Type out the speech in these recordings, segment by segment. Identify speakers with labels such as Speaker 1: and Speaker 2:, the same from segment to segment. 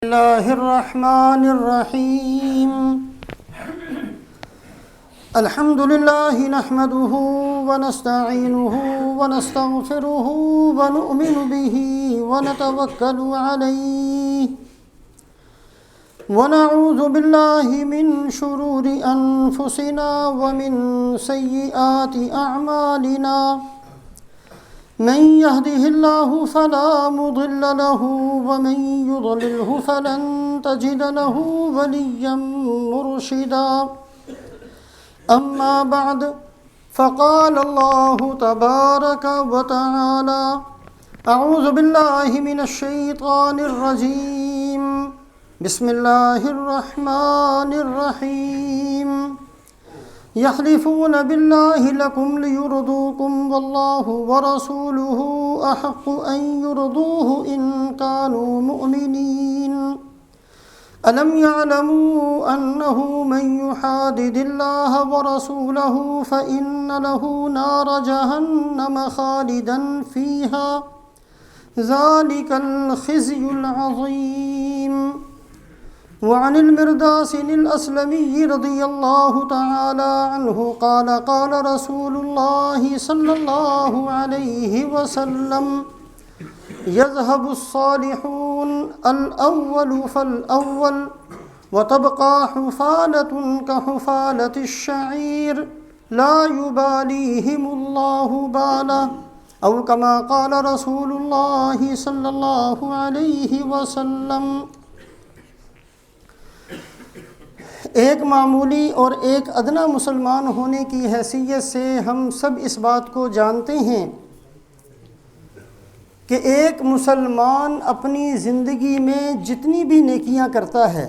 Speaker 1: الله الرحمن الرحيم الحمد لله نحمده ونستعينه ونستغفره ونؤمن به ونتوكل عليه ونعوذ بالله من شرور أنفسنا ومن سيئات أعمالنا من يهده الله فلا مضل له ومن يضلله فلن تجد له وليا مرشدا أما بعد فقال الله تبارك وتعالى أعوذ بالله من الشيطان الرجيم بسم الله الرحمن الرحيم يحلفون بالله لكم ليرضوكم والله ورسوله أحق أن يرضوه إن كانوا مؤمنين ألم يعلموا أنه من يحادد الله ورسوله فإن له نار جهنم خالدا فيها ذلك الخزي العظيم وعن المرداس الأسلمي رضي الله تعالى عنه قال قال رسول الله صلى الله عليه وسلم يذهب الصالحون الأول فالأول وتبقى حفالة كحفالة الشعير لا يباليهم الله بالا أو كما قال رسول الله صلى الله عليه وسلم۔ ایک معمولی اور ایک ادنا مسلمان ہونے کی حیثیت سے ہم سب اس بات کو جانتے ہیں کہ ایک مسلمان اپنی زندگی میں جتنی بھی نیکیاں کرتا ہے،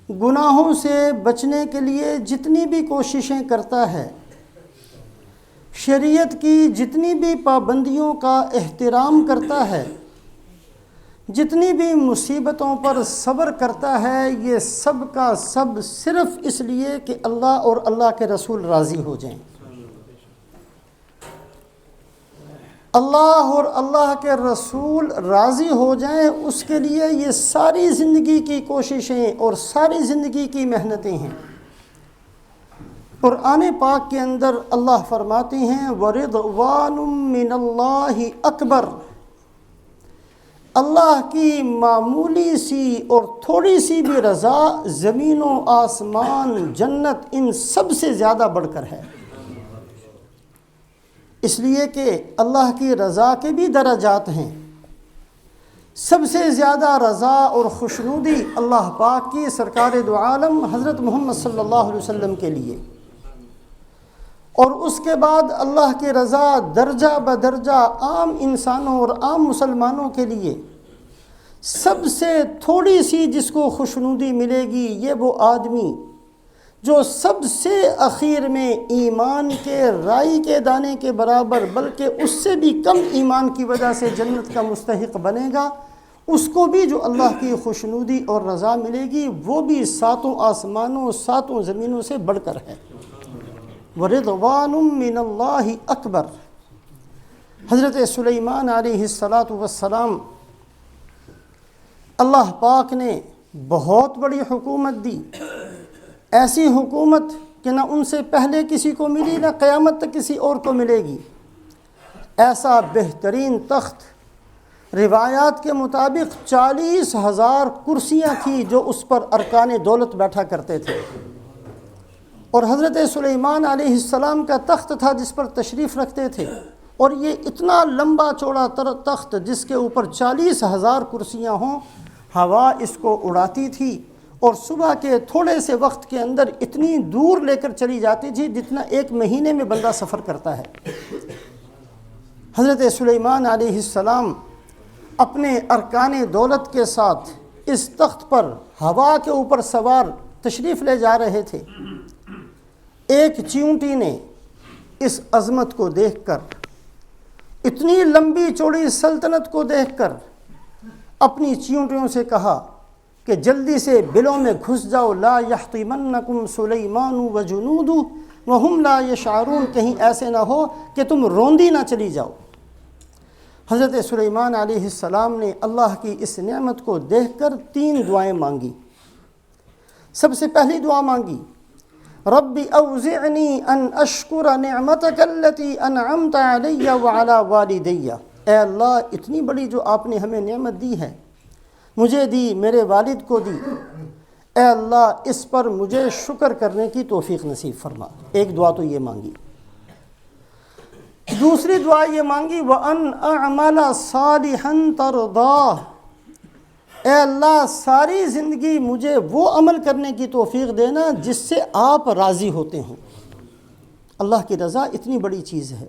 Speaker 1: گناہوں سے بچنے کے لیے جتنی بھی کوششیں کرتا ہے، شریعت کی جتنی بھی پابندیوں کا احترام کرتا ہے، جتنی بھی مصیبتوں پر صبر کرتا ہے، یہ سب کا سب صرف اس لیے کہ اللہ اور اللہ کے رسول راضی ہو جائیں۔ اللہ اور اللہ کے رسول راضی ہو جائیں، اس کے لیے یہ ساری زندگی کی کوششیں اور ساری زندگی کی محنتیں ہیں۔ قرآن پاک کے اندر اللہ فرماتے ہیں وَرِضْوَانٌ مِّنَ اللَّهِ أَكْبَرُ، اللہ کی معمولی سی اور تھوڑی سی بھی رضا زمین و آسمان جنت ان سب سے زیادہ بڑھ کر ہے، اس لیے کہ اللہ کی رضا کے بھی درجات ہیں۔ سب سے زیادہ رضا اور خوشنودی اللہ پاک کی سرکار دو عالم حضرت محمد صلی اللہ علیہ وسلم کے لیے، اور اس کے بعد اللہ کی رضا درجہ بدرجہ عام انسانوں اور عام مسلمانوں کے لیے سب سے تھوڑی سی جس کو خوشنودی ملے گی، یہ وہ آدمی جو سب سے اخیر میں ایمان کے رائی کے دانے کے برابر بلکہ اس سے بھی کم ایمان کی وجہ سے جنت کا مستحق بنے گا، اس کو بھی جو اللہ کی خوشنودی اور رضا ملے گی وہ بھی ساتوں آسمانوں ساتوں زمینوں سے بڑھ کر ہے۔ وَرِضْوَانٌ مِّنَ اللَّهِ أَكْبَرُ۔ حضرت سلیمان علیہ السلام اللہ پاک نے بہت بڑی حکومت دی، ایسی حکومت کہ نہ ان سے پہلے کسی کو ملی نہ قیامت تک کسی اور کو ملے گی۔ ایسا بہترین تخت، روایات کے مطابق 40,000 کرسیاں تھیں جو اس پر ارکان دولت بیٹھا کرتے تھے، اور حضرت سلیمان علیہ السلام کا تخت تھا جس پر تشریف رکھتے تھے، اور یہ اتنا لمبا چوڑا تخت جس کے اوپر 40,000 کرسیاں ہوں، ہوا اس کو اڑاتی تھی اور صبح کے تھوڑے سے وقت کے اندر اتنی دور لے کر چلی جاتی تھی جتنا ایک مہینے میں بندہ سفر کرتا ہے۔ حضرت سلیمان علیہ السلام اپنے ارکان دولت کے ساتھ اس تخت پر ہوا کے اوپر سوار تشریف لے جا رہے تھے۔ ایک چیونٹی نے اس عظمت کو دیکھ کر، اتنی لمبی چوڑی سلطنت کو دیکھ کر اپنی چیونٹیوں سے کہا کہ جلدی سے بلوں میں گھس جاؤ، لا یحطمنکم سلیمان وجنودہ وہم لا یشعرون، کہیں ایسے نہ ہو کہ تم روندی نہ چلی جاؤ۔ حضرت سلیمان علیہ السلام نے اللہ کی اس نعمت کو دیکھ کر 3 دعائیں مانگی۔ سب سے پہلی دعا مانگی، رب اوزعنی ان اشکر نعمتک التی انعمت علی وعلی والدی، اے اللہ اتنی بڑی جو آپ نے ہمیں نعمت دی ہے، مجھے دی، میرے والد کو دی، اے اللہ اس پر مجھے شکر کرنے کی توفیق نصیب فرما۔ ایک دعا تو یہ مانگی۔ دوسری دعا یہ مانگی، وَأَنْ أَعْمَلَ صَالِحًا تَرْضَاهُ، اے اللہ ساری زندگی مجھے وہ عمل کرنے کی توفیق دینا جس سے آپ راضی ہوتے ہوں۔ اللہ کی رضا اتنی بڑی چیز ہے۔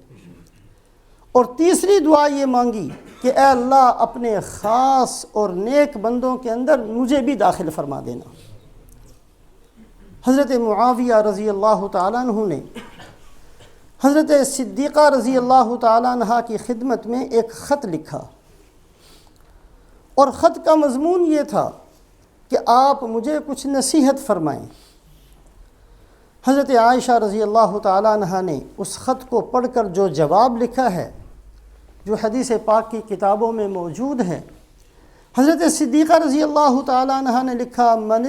Speaker 1: اور تیسری دعا یہ مانگی کہ اے اللہ اپنے خاص اور نیک بندوں کے اندر مجھے بھی داخل فرما دینا۔ حضرت معاویہ رضی اللہ تعالیٰ عنہ نے حضرت صدیقہ رضی اللہ تعالیٰ عنہ کی خدمت میں ایک خط لکھا، اور خط کا مضمون یہ تھا کہ آپ مجھے کچھ نصیحت فرمائیں۔ حضرت عائشہ رضی اللہ تعالیٰ عنہ نے اس خط کو پڑھ کر جو جواب لکھا ہے، جو حدیث پاک کی کتابوں میں موجود ہے، حضرت صدیقہ رضی اللہ تعالیٰ عنہ نے لکھا، من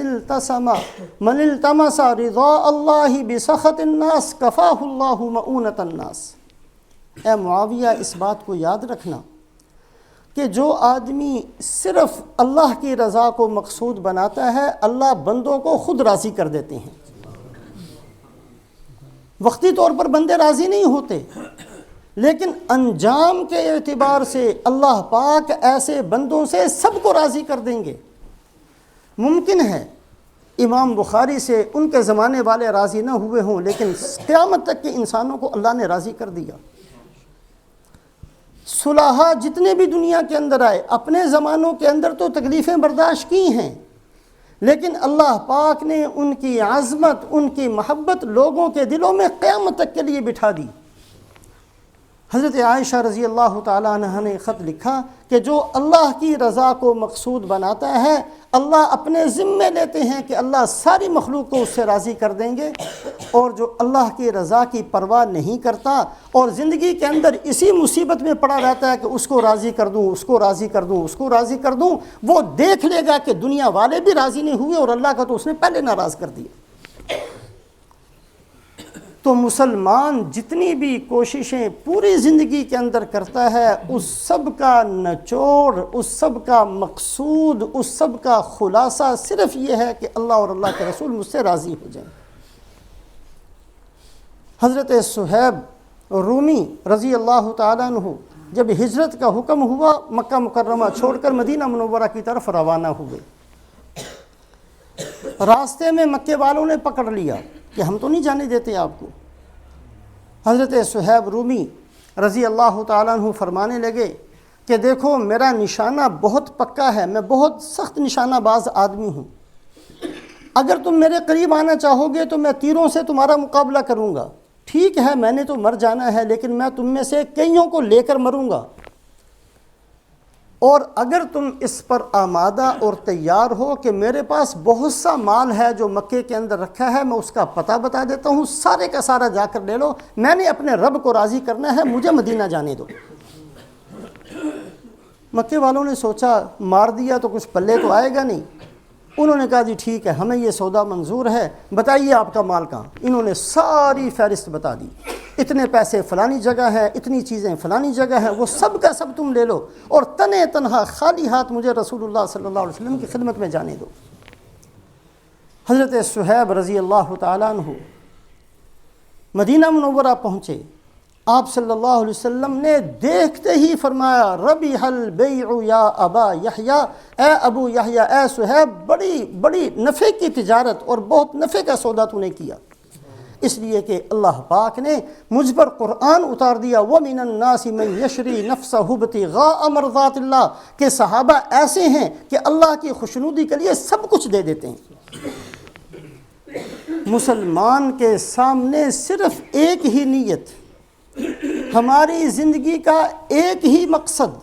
Speaker 1: التمس رضا اللہ بسخط الناس کفاہ اللہ مؤونۃ الناس۔ اے معاویہ اس بات کو یاد رکھنا کہ جو آدمی صرف اللہ کی رضا کو مقصود بناتا ہے، اللہ بندوں کو خود راضی کر دیتے ہیں۔ وقتی طور پر بندے راضی نہیں ہوتے، لیکن انجام کے اعتبار سے اللہ پاک ایسے بندوں سے سب کو راضی کر دیں گے۔ ممکن ہے امام بخاری سے ان کے زمانے والے راضی نہ ہوئے ہوں، لیکن قیامت تک کے انسانوں کو اللہ نے راضی کر دیا۔ صلحاء جتنے بھی دنیا کے اندر آئے، اپنے زمانوں کے اندر تو تکلیفیں برداشت کی ہیں، لیکن اللہ پاک نے ان کی عظمت، ان کی محبت لوگوں کے دلوں میں قیامت تک کے لیے بٹھا دی۔ حضرت عائشہ رضی اللہ تعالیٰ عنہ نے خط لکھا کہ جو اللہ کی رضا کو مقصود بناتا ہے، اللہ اپنے ذمے لیتے ہیں کہ اللہ ساری مخلوق کو اس سے راضی کر دیں گے، اور جو اللہ کی رضا کی پرواہ نہیں کرتا اور زندگی کے اندر اسی مصیبت میں پڑا رہتا ہے کہ اس کو راضی کر دوں، اس کو راضی کر دوں، اس کو راضی کر دوں، وہ دیکھ لے گا کہ دنیا والے بھی راضی نہیں ہوئے اور اللہ کا تو اس نے پہلے ناراض کر دیا۔ تو مسلمان جتنی بھی کوششیں پوری زندگی کے اندر کرتا ہے، اس سب کا نچوڑ، اس سب کا مقصود، اس سب کا خلاصہ صرف یہ ہے کہ اللہ اور اللہ کے رسول مجھ سے راضی ہو جائیں۔ حضرت صہیب رومی رضی اللہ تعالیٰ عنہ جب ہجرت کا حکم ہوا، مکہ مکرمہ چھوڑ کر مدینہ منورہ کی طرف روانہ ہوئے۔ راستے میں مکے والوں نے پکڑ لیا کہ ہم تو نہیں جانے دیتے آپ کو۔ حضرت صہیب رومی رضی اللہ تعالیٰ عنہ فرمانے لگے کہ دیکھو میرا نشانہ بہت پکا ہے، میں بہت سخت نشانہ باز آدمی ہوں، اگر تم میرے قریب آنا چاہو گے تو میں تیروں سے تمہارا مقابلہ کروں گا۔ ٹھیک ہے میں نے تو مر جانا ہے، لیکن میں تم میں سے کئیوں کو لے کر مروں گا، اور اگر تم اس پر آمادہ اور تیار ہو کہ میرے پاس بہت سا مال ہے جو مکے کے اندر رکھا ہے، میں اس کا پتہ بتا دیتا ہوں، سارے کا سارا جا کر لے لو، میں نے اپنے رب کو راضی کرنا ہے، مجھے مدینہ جانے دو۔ مکے والوں نے سوچا مار دیا تو کچھ پلے تو آئے گا نہیں، انہوں نے کہا جی ٹھیک ہے ہمیں یہ سودا منظور ہے، بتائیے آپ کا مال کہاں۔ انہوں نے ساری فہرست بتا دی، اتنے پیسے فلانی جگہ ہے، اتنی چیزیں فلانی جگہ ہے، وہ سب کا سب تم لے لو، اور تنہا تنہا خالی ہاتھ مجھے رسول اللہ صلی اللہ علیہ وسلم کی خدمت میں جانے دو۔ حضرت صہیب رضی اللہ تعالیٰ عنہ مدینہ منورہ پہنچے، آپ صلی اللہ علیہ وسلم نے دیکھتے ہی فرمایا ربح البیع یا ابا یحییٰ، اے ابو یحییٰ، اے صہیب، بڑی بڑی نفع کی تجارت اور بہت نفع کا سودا تو نے کیا، اس لیے کہ اللہ پاک نے مجھ پر قرآن اتار دیا، وَمِنَ النَّاسِ مَن يَشْرِي نَفْسَهُ ابْتِغَاءَ مَرْضَاتِ اللَّهِ، کہ صحابہ ایسے ہیں کہ اللہ کی خوشنودی کے لیے سب کچھ دے دیتے ہیں۔ مسلمان کے سامنے صرف ایک ہی نیت، ہماری زندگی کا ایک ہی مقصد،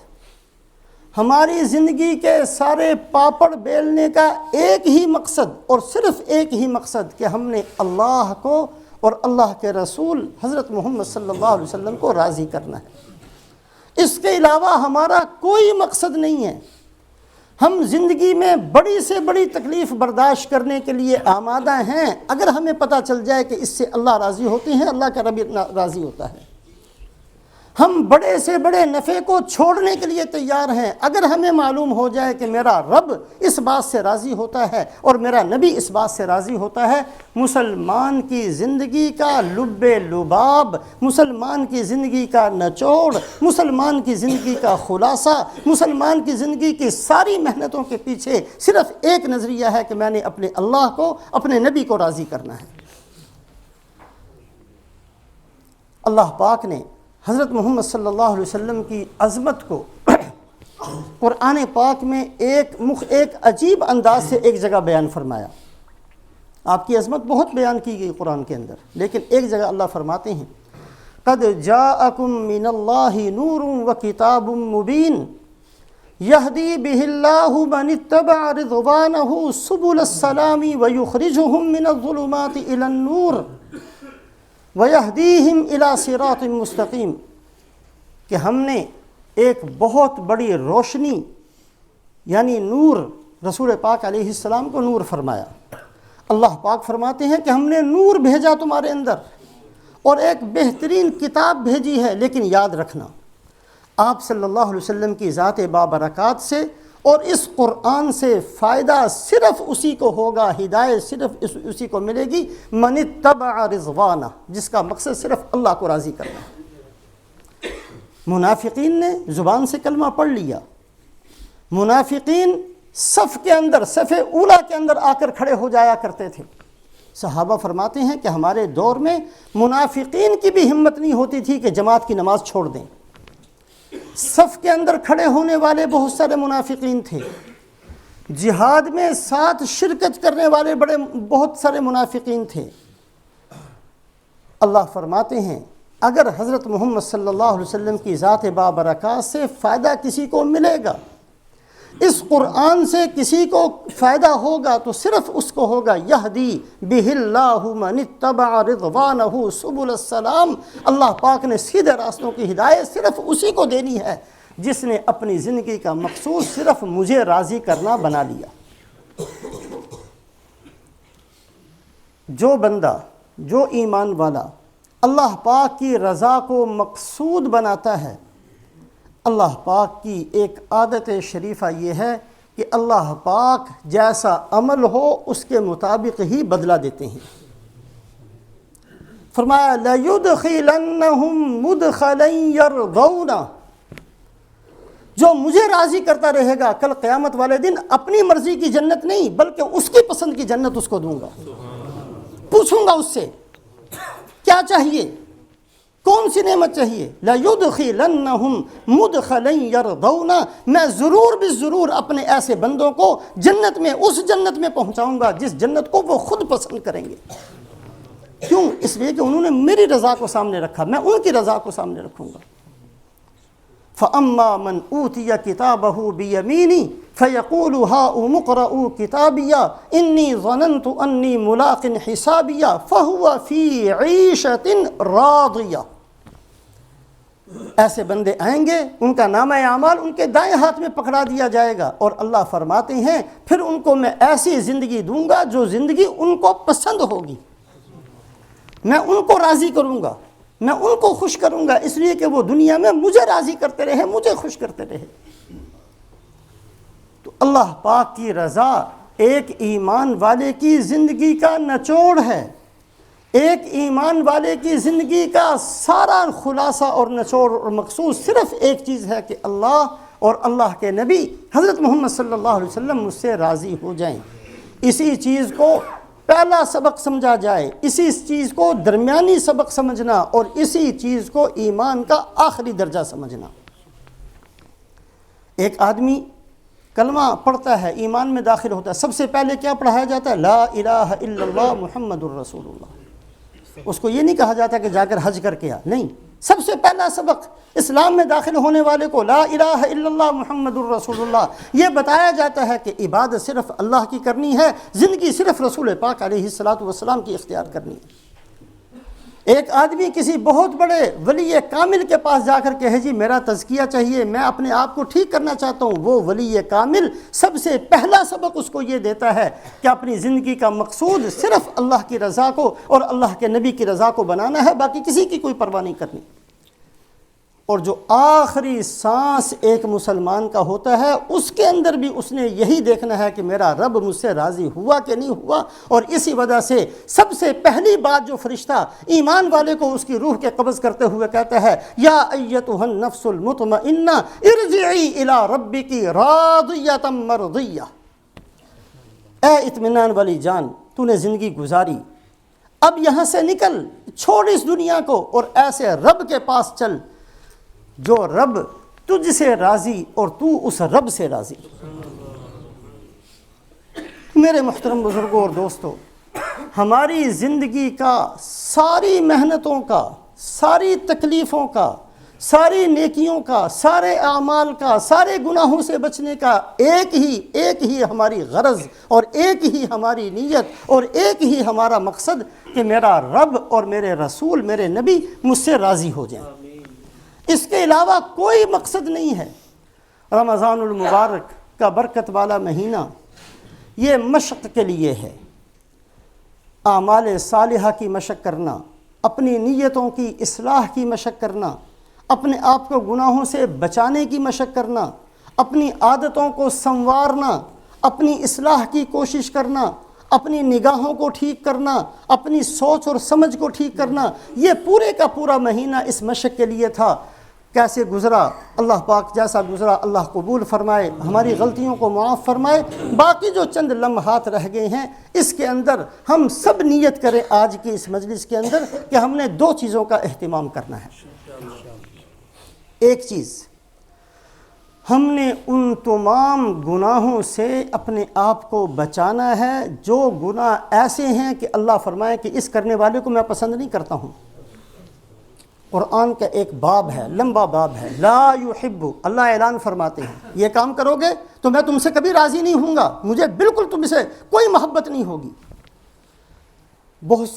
Speaker 1: ہماری زندگی کے سارے پاپڑ بیلنے کا ایک ہی مقصد، اور صرف ایک ہی مقصد کہ ہم نے اللہ کو اور اللہ کے رسول حضرت محمد صلی اللہ علیہ وسلم کو راضی کرنا ہے۔ اس کے علاوہ ہمارا کوئی مقصد نہیں ہے۔ ہم زندگی میں بڑی سے بڑی تکلیف برداشت کرنے کے لیے آمادہ ہیں اگر ہمیں پتہ چل جائے کہ اس سے اللہ راضی ہوتے ہیں، اللہ کا رب راضی ہوتا ہے۔ ہم بڑے سے بڑے نفع کو چھوڑنے کے لیے تیار ہیں اگر ہمیں معلوم ہو جائے کہ میرا رب اس بات سے راضی ہوتا ہے اور میرا نبی اس بات سے راضی ہوتا ہے۔ مسلمان کی زندگی کا لب لباب، مسلمان کی زندگی کا نچوڑ، مسلمان کی زندگی کا خلاصہ، مسلمان کی زندگی کی ساری محنتوں کے پیچھے صرف ایک نظریہ ہے کہ میں نے اپنے اللہ کو، اپنے نبی کو راضی کرنا ہے۔ اللہ پاک نے حضرت محمد صلی اللہ علیہ وسلم کی عظمت کو قرآن پاک میں ایک عجیب انداز سے ایک جگہ بیان فرمایا۔ آپ کی عظمت بہت بیان کی گئی قرآن کے اندر، لیکن ایک جگہ اللہ فرماتے ہیں قد جاءکم من اللہ نور وکتاب مبین یہدی بہ اللہ من اتبع رضوانہ سبل السلام ویخرجہم من الظلمات الی النور وَيَهْدِيهِمْ إِلَى صِرَاطٍ مُسْتَقِيمٍ کہ ہم نے ایک بہت بڑی روشنی یعنی نور، رسول پاک علیہ السلام کو نور فرمایا۔ اللہ پاک فرماتے ہیں کہ ہم نے نور بھیجا تمہارے اندر اور ایک بہترین کتاب بھیجی ہے، لیکن یاد رکھنا آپ صلی اللہ علیہ وسلم کی ذات بابرکات سے اور اس قرآن سے فائدہ صرف اسی کو ہوگا، ہدایت صرف اسی کو ملے گی من اتبع رضوانہ، جس کا مقصد صرف اللہ کو راضی کرنا ہے۔ منافقین نے زبان سے کلمہ پڑھ لیا، منافقین صف کے اندر، صف اولا کے اندر آ کر کھڑے ہو جایا کرتے تھے۔ صحابہ فرماتے ہیں کہ ہمارے دور میں منافقین کی بھی ہمت نہیں ہوتی تھی کہ جماعت کی نماز چھوڑ دیں۔ صف کے اندر کھڑے ہونے والے بہت سارے منافقین تھے، جہاد میں ساتھ شرکت کرنے والے بہت سارے منافقین تھے۔ اللہ فرماتے ہیں اگر حضرت محمد صلی اللہ علیہ وسلم کی ذات بابرکات سے فائدہ کسی کو ملے گا، اس قرآن سے کسی کو فائدہ ہوگا تو صرف اس کو ہوگا یہدی بہ اللہ من اتبع رضوانہ سبل السلام۔ اللہ پاک نے سیدھے راستوں کی ہدایت صرف اسی کو دینی ہے جس نے اپنی زندگی کا مقصود صرف مجھے راضی کرنا بنا لیا۔ جو بندہ، جو ایمان والا اللہ پاک کی رضا کو مقصود بناتا ہے، اللہ پاک کی ایک عادت شریفہ یہ ہے کہ اللہ پاک جیسا عمل ہو اس کے مطابق ہی بدلہ دیتے ہیں۔ فرمایا لَيُدْخِلَنَّهُمْ مُدْخَلًا يَرْضَوْنَ، جو مجھے راضی کرتا رہے گا کل قیامت والے دن اپنی مرضی کی جنت نہیں بلکہ اس کی پسند کی جنت اس کو دوں گا۔ پوچھوں گا اس سے کیا چاہیے، کون سی نعمت چاہیے، لَيُدْخِلَنَّهُمْ مُدْخَلًا يَرْضَوْنَ، میں ضرور ضرور اپنے ایسے بندوں کو جنت میں، اس جنت میں پہنچاؤں گا جس جنت کو وہ خود پسند کریں گے۔ کیوں؟ اس لیے کہ انہوں نے میری رضا کو سامنے رکھا، میں ان کی رضا کو سامنے رکھوں گا۔ فَأَمَّا مَنْ أُوتِيَ كِتَابَهُ بِيَمِينِهِ فَيَقُولُ هَاؤُمُ اقْرَءُوا كِتَابِيَهْ إِنِّي ظَنَنْتُ أَنِّي مُلَاقٍ حِسَابِيَهْ فَهُوَ فِي عِيشَةٍ رَاضِيَةٍ۔ ایسے بندے آئیں گے، ان کا نامہ اعمال ان کے دائیں ہاتھ میں پکڑا دیا جائے گا، اور اللہ فرماتے ہیں پھر ان کو میں ایسی زندگی دوں گا جو زندگی ان کو پسند ہوگی، میں ان کو راضی کروں گا، میں ان کو خوش کروں گا، اس لیے کہ وہ دنیا میں مجھے راضی کرتے رہے، مجھے خوش کرتے رہے۔ تو اللہ پاک کی رضا ایک ایمان والے کی زندگی کا نچوڑ ہے، ایک ایمان والے کی زندگی کا سارا خلاصہ اور نچوڑ اور مقصود صرف ایک چیز ہے کہ اللہ اور اللہ کے نبی حضرت محمد صلی اللہ علیہ وسلم مجھ سے راضی ہو جائیں۔ اسی چیز کو پہلا سبق سمجھا جائے، اسی چیز کو درمیانی سبق سمجھنا، اور اسی چیز کو ایمان کا آخری درجہ سمجھنا۔ ایک آدمی کلمہ پڑھتا ہے، ایمان میں داخل ہوتا ہے، سب سے پہلے کیا پڑھایا جاتا ہے؟ لا الہ الا اللہ محمد الرسول اللہ۔ اس کو یہ نہیں کہا جاتا کہ جا کر حج کر کے آ، نہیں، سب سے پہلا سبق اسلام میں داخل ہونے والے کو لا الہ الا اللہ محمد الرسول اللہ، یہ بتایا جاتا ہے کہ عبادت صرف اللہ کی کرنی ہے، زندگی صرف رسول پاک علیہ الصلوۃ والسلام کی اختیار کرنی ہے۔ ایک آدمی کسی بہت بڑے ولی کامل کے پاس جا کر کہے جی میرا تزکیہ چاہیے، میں اپنے آپ کو ٹھیک کرنا چاہتا ہوں، وہ ولی کامل سب سے پہلا سبق اس کو یہ دیتا ہے کہ اپنی زندگی کا مقصود صرف اللہ کی رضا کو اور اللہ کے نبی کی رضا کو بنانا ہے، باقی کسی کی کوئی پرواہ نہیں کرنی۔ اور جو آخری سانس ایک مسلمان کا ہوتا ہے اس کے اندر بھی اس نے یہی دیکھنا ہے کہ میرا رب مجھ سے راضی ہوا کہ نہیں ہوا۔ اور اسی وجہ سے سب سے پہلی بات جو فرشتہ ایمان والے کو اس کی روح کے قبض کرتے ہوئے کہتا ہے، یا ایتھا النفس المطمئنہ ارجعی الی ربک راضیۃ مرضیہ، اے اطمینان والی جان، تو نے زندگی گزاری، اب یہاں سے نکل، چھوڑ اس دنیا کو اور ایسے رب کے پاس چل جو رب تجھ سے راضی اور تو اس رب سے راضی۔ میرے محترم بزرگوں اور دوستوں، ہماری زندگی کا ساری محنتوں کا، ساری تکلیفوں کا، ساری نیکیوں کا، سارے اعمال کا، سارے گناہوں سے بچنے کا ایک ہی ہماری غرض اور ایک ہی ہماری نیت اور ایک ہی ہمارا مقصد کہ میرا رب اور میرے رسول، میرے نبی مجھ سے راضی ہو جائیں۔ اس کے علاوہ کوئی مقصد نہیں ہے۔ رمضان المبارک کا برکت والا مہینہ یہ مشق کے لیے ہے، اعمال صالحہ کی مشق کرنا، اپنی نیتوں کی اصلاح کی مشق کرنا، اپنے آپ کو گناہوں سے بچانے کی مشق کرنا، اپنی عادتوں کو سنوارنا، اپنی اصلاح کی کوشش کرنا، اپنی نگاہوں کو ٹھیک کرنا، اپنی سوچ اور سمجھ کو ٹھیک کرنا، یہ پورے کا پورا مہینہ اس مشق کے لیے تھا۔ کیسے گزرا اللہ پاک، جیسا گزرا اللہ قبول فرمائے، ہماری غلطیوں کو معاف فرمائے۔ باقی جو چند لمحات رہ گئے ہیں اس کے اندر ہم سب نیت کریں آج کی اس مجلس کے اندر کہ ہم نے دو چیزوں کا اہتمام کرنا ہے۔ ایک چیز، ہم نے ان تمام گناہوں سے اپنے آپ کو بچانا ہے جو گناہ ایسے ہیں کہ اللہ فرمائے کہ اس کرنے والے کو میں پسند نہیں کرتا ہوں۔ قرآن کا ایک باب ہے، لمبا باب ہے، لا یحب، اللہ اعلان فرماتے ہیں یہ کام کرو گے تو میں تم سے کبھی راضی نہیں ہوں گا، مجھے بالکل تم سے کوئی محبت نہیں ہوگی۔ بہت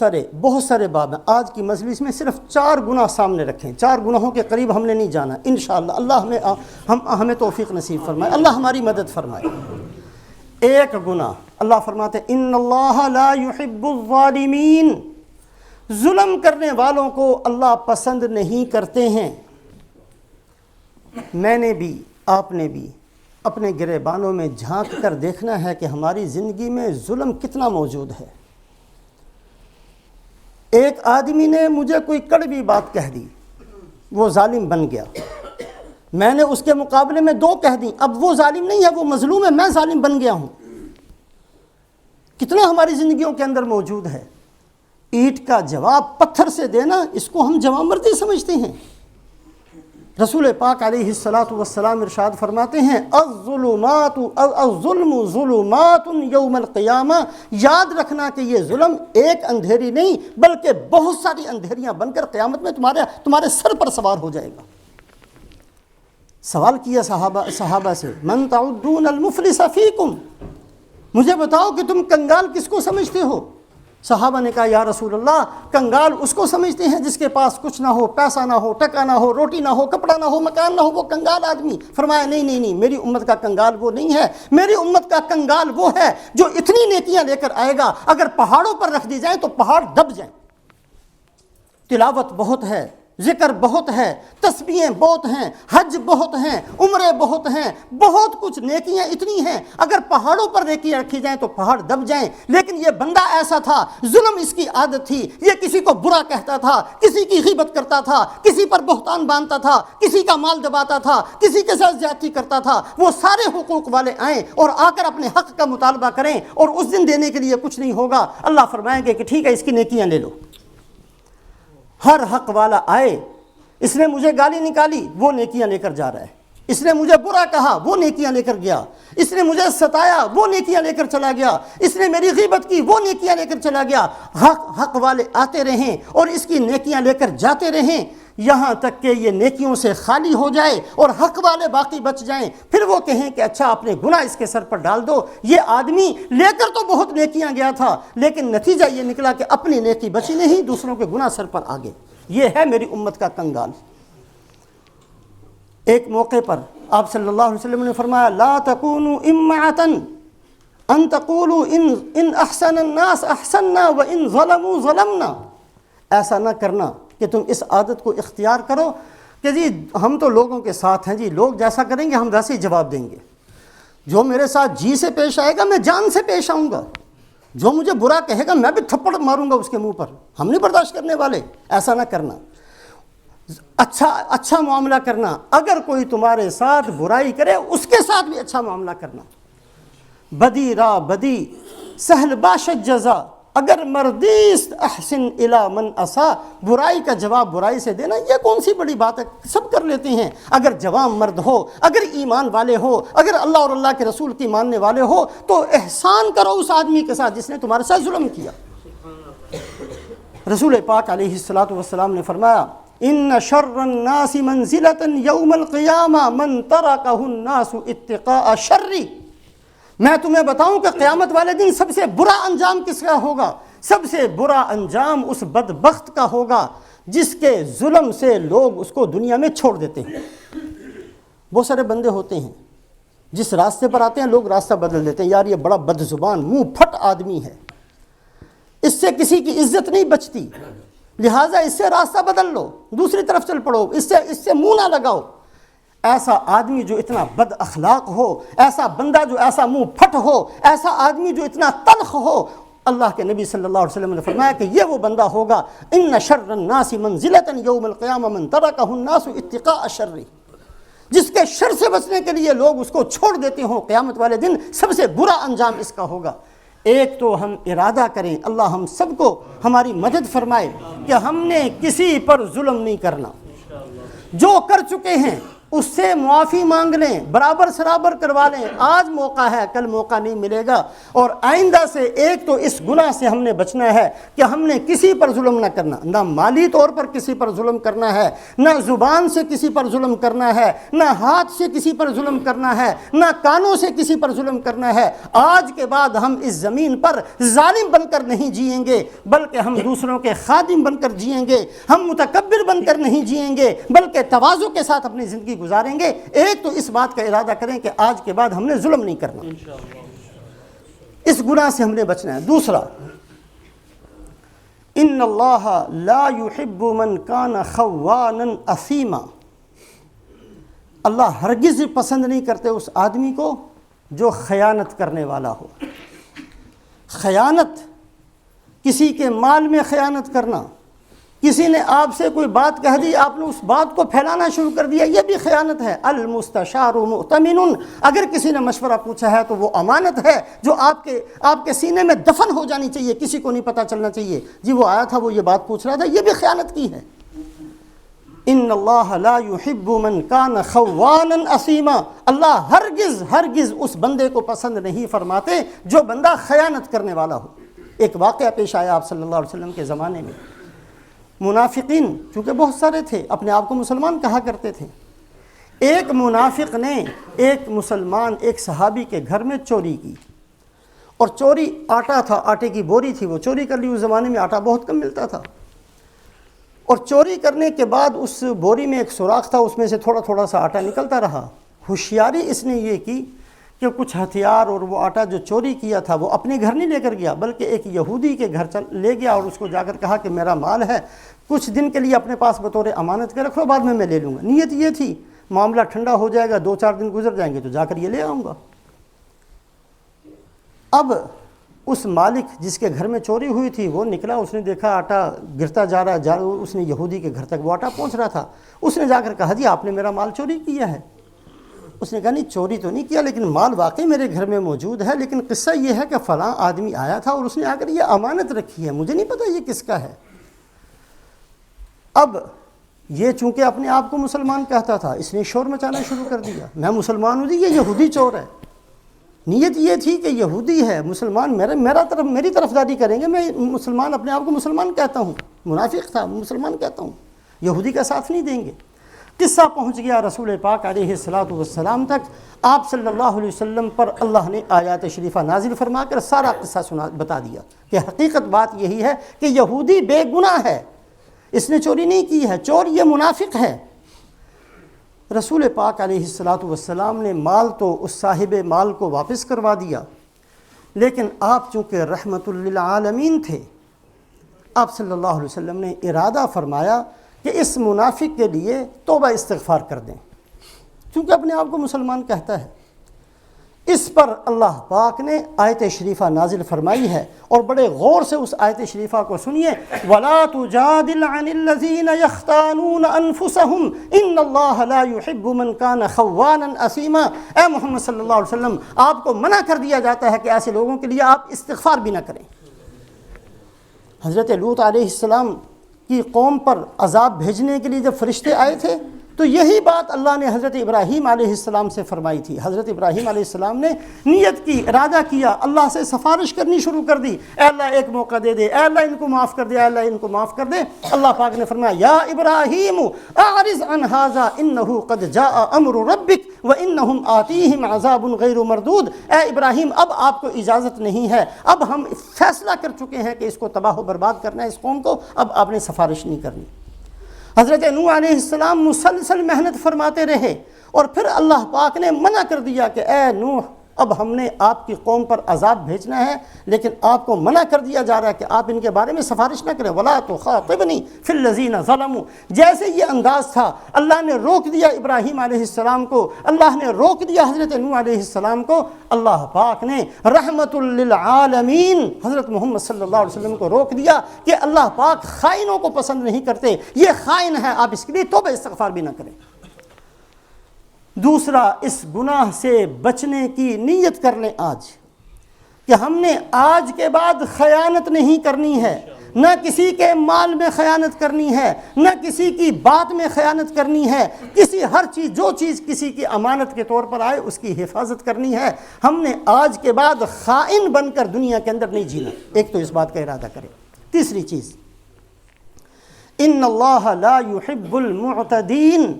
Speaker 1: سارے باب ہیں، آج کی مجلس میں صرف 4 گناہ سامنے رکھیں، 4 گناہوں کے قریب ہم نے نہیں جانا انشاءاللہ۔ اللہ ہمیں توفیق نصیب فرمائے، اللہ ہماری مدد فرمائے۔ ایک گناہ اللہ فرماتے ہیں ان اللہ لا یحب الظالمین، ظلم کرنے والوں کو اللہ پسند نہیں کرتے ہیں۔ میں نے بھی، آپ نے بھی اپنے گریبانوں میں جھانک کر دیکھنا ہے کہ ہماری زندگی میں ظلم کتنا موجود ہے۔ ایک آدمی نے مجھے کوئی کڑوی بات کہہ دی، وہ ظالم بن گیا، میں نے اس کے مقابلے میں 2 کہہ دی، اب وہ ظالم نہیں ہے، وہ مظلوم ہے، میں ظالم بن گیا ہوں۔ کتنا ہماری زندگیوں کے اندر موجود ہے۔ اینٹ کا جواب پتھر سے دینا، اس کو ہم جوامردی سمجھتے ہیں۔ رسول پاک علیہ الصلاۃ والسلام ارشاد فرماتے ہیں الظلم ظلمات یوم القیامہ، یاد رکھنا کہ یہ ظلم ایک اندھیری نہیں بلکہ بہت ساری اندھیریاں بن کر قیامت میں تمہارے سر پر سوار ہو جائے گا۔ سوال کیا صحابہ سے، من تعدون المفلس فیکم، مجھے بتاؤ کہ تم کنگال کس کو سمجھتے ہو؟ صحابہ نے کہا یا رسول اللہ، کنگال اس کو سمجھتے ہیں جس کے پاس کچھ نہ ہو، پیسہ نہ ہو، ٹکا نہ ہو، روٹی نہ ہو، کپڑا نہ ہو، مکان نہ ہو، وہ کنگال آدمی۔ فرمایا نہیں، میری امت کا کنگال وہ نہیں ہے، میری امت کا کنگال وہ ہے جو اتنی نیکیاں لے کر آئے گا اگر پہاڑوں پر رکھ دی جائیں تو پہاڑ دب جائیں۔ تلاوت بہت ہے، ذکر بہت ہے، تسبیحیں بہت ہیں، حج بہت ہیں، عمرے بہت ہیں، بہت کچھ نیکیاں اتنی ہیں، اگر پہاڑوں پر نیکیاں رکھی جائیں تو پہاڑ دب جائیں۔ لیکن یہ بندہ ایسا تھا، ظلم اس کی عادت تھی، یہ کسی کو برا کہتا تھا، کسی کی غیبت کرتا تھا، کسی پر بہتان باندھتا تھا، کسی کا مال دباتا تھا، کسی کے ساتھ زیادتی کرتا تھا۔ وہ سارے حقوق والے آئیں اور آ کر اپنے حق کا مطالبہ کریں اور اس دن دینے کے لیے کچھ نہیں ہوگا، اللہ فرمائیں گے کہ ٹھیک ہے اس کی نیکیاں لے لو۔ ہر حق والا آئے، اس نے مجھے گالی نکالی، وہ نیکیاں لے کر جا رہا ہے، اس نے مجھے برا کہا، وہ نیکیاں لے کر گیا، اس نے مجھے ستایا، وہ نیکیاں لے کر چلا گیا، اس نے میری غیبت کی، وہ نیکیاں لے کر چلا گیا۔ حق والے آتے رہیں اور اس کی نیکیاں لے کر جاتے رہیں۔ یہاں تک کہ یہ نیکیوں سے خالی ہو جائے اور حق والے باقی بچ جائیں، پھر وہ کہیں کہ اچھا اپنے گناہ اس کے سر پر ڈال دو۔ یہ آدمی لے کر تو بہت نیکیاں گیا تھا، لیکن نتیجہ یہ نکلا کہ اپنی نیکی بچی نہیں، دوسروں کے گناہ سر پر آگے۔ یہ ہے میری امت کا کنگال۔ ایک موقع پر آپ صلی اللہ علیہ وسلم نے فرمایا لا تکونوا امعۃ ان تقولوا ان احسن الناس احسننا وان ظلموا ظلمنا۔ ایسا نہ کرنا کہ تم اس عادت کو اختیار کرو کہ جی ہم تو لوگوں کے ساتھ ہیں، جی لوگ جیسا کریں گے ہم ویسے ہی جواب دیں گے، جو میرے ساتھ جی سے پیش آئے گا میں جان سے پیش آؤں گا، جو مجھے برا کہے گا میں بھی تھپڑ ماروں گا اس کے منہ پر، ہم نہیں برداشت کرنے والے۔ ایسا نہ کرنا، اچھا معاملہ کرنا، اگر کوئی تمہارے ساتھ برائی کرے اس کے ساتھ بھی اچھا معاملہ کرنا۔ بدی را بدی سہل باشد جزا، اگر مردیست احسن الی من اسا، برائی کا جواب برائی سے دینا یہ کون سی بڑی بات ہے، سب کر لیتے ہیں۔ اگر جوان مرد ہو، اگر ایمان والے ہو، اگر اللہ اور اللہ کے رسول کی ماننے والے ہو تو احسان کرو اس آدمی کے ساتھ جس نے تمہارے ساتھ ظلم کیا۔ رسول پاک علیہ الصلاۃ والسلام نے فرمایا ان شر الناس منزلۃ یوم القیامہ من ترکہ الناس اتقاء شری۔ میں تمہیں بتاؤں کہ قیامت والے دن سب سے برا انجام کس کا ہوگا؟ سب سے برا انجام اس بدبخت کا ہوگا جس کے ظلم سے لوگ اس کو دنیا میں چھوڑ دیتے ہیں۔ بہت سارے بندے ہوتے ہیں جس راستے پر آتے ہیں لوگ راستہ بدل دیتے ہیں، یار یہ بڑا بد زبان منہ پھٹ آدمی ہے، اس سے کسی کی عزت نہیں بچتی، لہٰذا اس سے راستہ بدل لو، دوسری طرف چل پڑو، اس سے منہ نہ لگاؤ۔ ایسا آدمی جو اتنا بد اخلاق ہو، ایسا بندہ جو ایسا منہ پھٹ ہو، ایسا آدمی جو اتنا تلخ ہو، اللہ کے نبی صلی اللہ علیہ وسلم نے فرمایا کہ یہ وہ بندہ ہوگا ان شر الناس منزلۃ یوم القیامہ من ترکہ الناس اتقاء شر، جس کے شر سے بچنے کے لیے لوگ اس کو چھوڑ دیتے ہوں، قیامت والے دن سب سے برا انجام اس کا ہوگا۔ ایک تو ہم ارادہ کریں، اللہ ہم سب کو ہماری مدد فرمائے کہ ہم نے کسی پر ظلم نہیں کرنا، جو کر چکے ہیں اس سے معافی مانگ لیں، برابر سرابر کروا لیں، آج موقع ہے کل موقع نہیں ملے گا، اور آئندہ سے ایک تو اس گناہ سے ہم نے بچنا ہے کہ ہم نے کسی پر ظلم نہ کرنا، نہ مالی طور پر کسی پر ظلم کرنا ہے، نہ زبان سے کسی پر ظلم کرنا ہے، نہ ہاتھ سے کسی پر ظلم کرنا ہے، نہ کانوں سے کسی پر ظلم کرنا ہے۔ آج کے بعد ہم اس زمین پر ظالم بن کر نہیں جئیں گے، بلکہ ہم دوسروں کے خادم بن کر جئیں گے، ہم متکبر بن کر نہیں جئیں گے بلکہ تواضع کے ساتھ اپنی زندگی گزاریں گے۔ ایک تو اس بات کا ارادہ کریں کہ آج کے بعد ہم نے ظلم نہیں کرنا، اس گناہ سے ہم نے بچنا ہے۔ دوسرا، ان اللہ لا يحب من کان خوانا اثیما، اللہ ہرگز پسند نہیں کرتے اس آدمی کو جو خیانت کرنے والا ہو۔ خیانت، کسی کے مال میں خیانت کرنا، کسی نے آپ سے کوئی بات کہہ دی، آپ نے اس بات کو پھیلانا شروع کر دیا، یہ بھی خیانت ہے۔ المستشار مؤتمن، اگر کسی نے مشورہ پوچھا ہے تو وہ امانت ہے جو آپ کے سینے میں دفن ہو جانی چاہیے، کسی کو نہیں پتہ چلنا چاہیے جی وہ آیا تھا وہ یہ بات پوچھ رہا تھا، یہ بھی خیانت کی ہے۔ ان اللہ لا يحب من کان خوانا اثیما، اللہ ہرگز اس بندے کو پسند نہیں فرماتے جو بندہ خیانت کرنے والا ہو۔ ایک واقعہ پیش آیا آپ صلی اللہ علیہ وسلم کے زمانے میں، منافقین چونکہ بہت سارے تھے، اپنے آپ کو مسلمان کہا کرتے تھے، ایک منافق نے ایک مسلمان ایک صحابی کے گھر میں چوری کی، اور چوری آٹا تھا، آٹے کی بوری تھی، وہ چوری کر لی، اس زمانے میں آٹا بہت کم ملتا تھا، اور چوری کرنے کے بعد اس بوری میں ایک سوراخ تھا، اس میں سے تھوڑا تھوڑا سا آٹا نکلتا رہا۔ ہوشیاری اس نے یہ کی کہ کچھ ہتھیار اور وہ آٹا جو چوری کیا تھا وہ اپنے گھر نہیں لے کر گیا بلکہ ایک یہودی کے گھر لے گیا، اور اس کو جا کر کہا کہ میرا مال ہے، کچھ دن کے لیے اپنے پاس بطور امانت کے رکھو، بعد میں لے لوں گا۔ نیت یہ تھی معاملہ ٹھنڈا ہو جائے گا، 2-4 دن گزر جائیں گے تو جا کر یہ لے آؤں گا۔ اب اس مالک جس کے گھر میں چوری ہوئی تھی وہ نکلا، اس نے دیکھا آٹا گرتا جا رہا ہے، اس نے یہودی کے گھر تک وہ آٹا پہنچ رہا تھا، اس نے جا کر کہا جی آپ نے میرا مال چوری کیا ہے۔ اس نے کہا نہیں چوری تو نہیں کیا، لیکن مال واقعی میرے گھر میں موجود ہے، لیکن قصہ یہ ہے کہ فلاں آدمی آیا تھا اور اس نے آ کر یہ امانت رکھی ہے، مجھے نہیں پتہ یہ کس کا ہے۔ اب یہ چونکہ اپنے آپ کو مسلمان کہتا تھا، اس نے شور مچانا شروع کر دیا، میں مسلمان ہوں جی، یہ یہودی چور ہے۔ نیت یہ تھی کہ یہودی ہے، مسلمان میری طرفداری کریں گے، میں مسلمان اپنے آپ کو مسلمان کہتا ہوں، منافق تھا، مسلمان کہتا ہوں، یہودی کا ساتھ نہیں دیں گے۔ قصہ پہنچ گیا رسول پاک علیہ الصلاۃ والسلام تک، آپ صلی اللہ علیہ وسلم پر اللہ نے آیات شریفہ نازل فرما کر سارا قصہ بتا دیا کہ حقیقت بات یہی ہے کہ یہودی بے گناہ ہے، اس نے چوری نہیں کی ہے، چور یہ منافق ہے۔ رسول پاک علیہ الصلاۃ والسلام نے مال تو اس صاحب مال کو واپس کروا دیا، لیکن آپ چونکہ رحمت للعالمین تھے، آپ صلی اللہ علیہ وسلم نے ارادہ فرمایا کہ اس منافق کے لیے توبہ استغفار کر دیں، چونکہ اپنے آپ کو مسلمان کہتا ہے۔ اس پر اللہ پاک نے آیت شریفہ نازل فرمائی ہے، اور بڑے غور سے اس آیت شریفہ کو سنیے، وَلَا تُجَادِلْ عَنِ الَّذِينَ يَخْتَانُونَ أَنفُسَهُمْ إِنَّ اللَّهَ لَا يُحِبُّ مَنْ كَانَ خَوَّانًا أَثِيمًا۔ اے محمد صلی اللہ علیہ وسلم، آپ کو منع کر دیا جاتا ہے کہ ایسے لوگوں کے لیے آپ استغفار بھی نہ کریں۔ حضرت لوط علیہ السلام کی قوم پر عذاب بھیجنے کے لیے جب فرشتے آئے تھے تو یہی بات اللہ نے حضرت ابراہیم علیہ السلام سے فرمائی تھی۔ حضرت ابراہیم علیہ السلام نے نیت کی، ارادہ کیا، اللہ سے سفارش کرنی شروع کر دی، اے اللہ ایک موقع دے دے، اے اللہ ان کو معاف کر دے، اے اللہ ان کو معاف کر دے۔ اللہ پاک نے فرمایا، یا ابراہیم اعرض عن ھذا انہ قد جاء امر ربک وانہم آتیہم عذاب غیر مردود۔ اے ابراہیم، اب آپ کو اجازت نہیں ہے، اب ہم فیصلہ کر چکے ہیں کہ اس کو تباہ و برباد کرنا ہے، اس قوم کو، اب آپ نے سفارش نہیں کرنی۔ حضرت نوح علیہ السلام مسلسل محنت فرماتے رہے، اور پھر اللہ پاک نے منع کر دیا کہ اے نوح، اب ہم نے آپ کی قوم پر عذاب بھیجنا ہے، لیکن آپ کو منع کر دیا جا رہا ہے کہ آپ ان کے بارے میں سفارش نہ کریں، وَلَا تُخَاطِبْنِي فِي الَّذِينَ ظَلَمُوا۔ جیسے یہ انداز تھا، اللہ نے روک دیا ابراہیم علیہ السلام کو، اللہ نے روک دیا حضرت نوح علیہ السلام کو، اللہ پاک نے رحمت للعالمین حضرت محمد صلی اللہ علیہ وسلم کو روک دیا کہ اللہ پاک خائنوں کو پسند نہیں کرتے، یہ خائن ہے، آپ اس کے لیے توبہ استغفار بھی نہ کریں۔ دوسرا، اس گناہ سے بچنے کی نیت کر لیں آج، کہ ہم نے آج کے بعد خیانت نہیں کرنی ہے، نہ کسی کے مال میں خیانت کرنی ہے، نہ کسی کی بات میں خیانت کرنی ہے، ہر چیز، جو چیز کسی کی امانت کے طور پر آئے اس کی حفاظت کرنی ہے۔ ہم نے آج کے بعد خائن بن کر دنیا کے اندر نہیں جینا، ایک تو اس بات کا ارادہ کریں۔ تیسری چیز، ان اللہ لا يحب المعتدین۔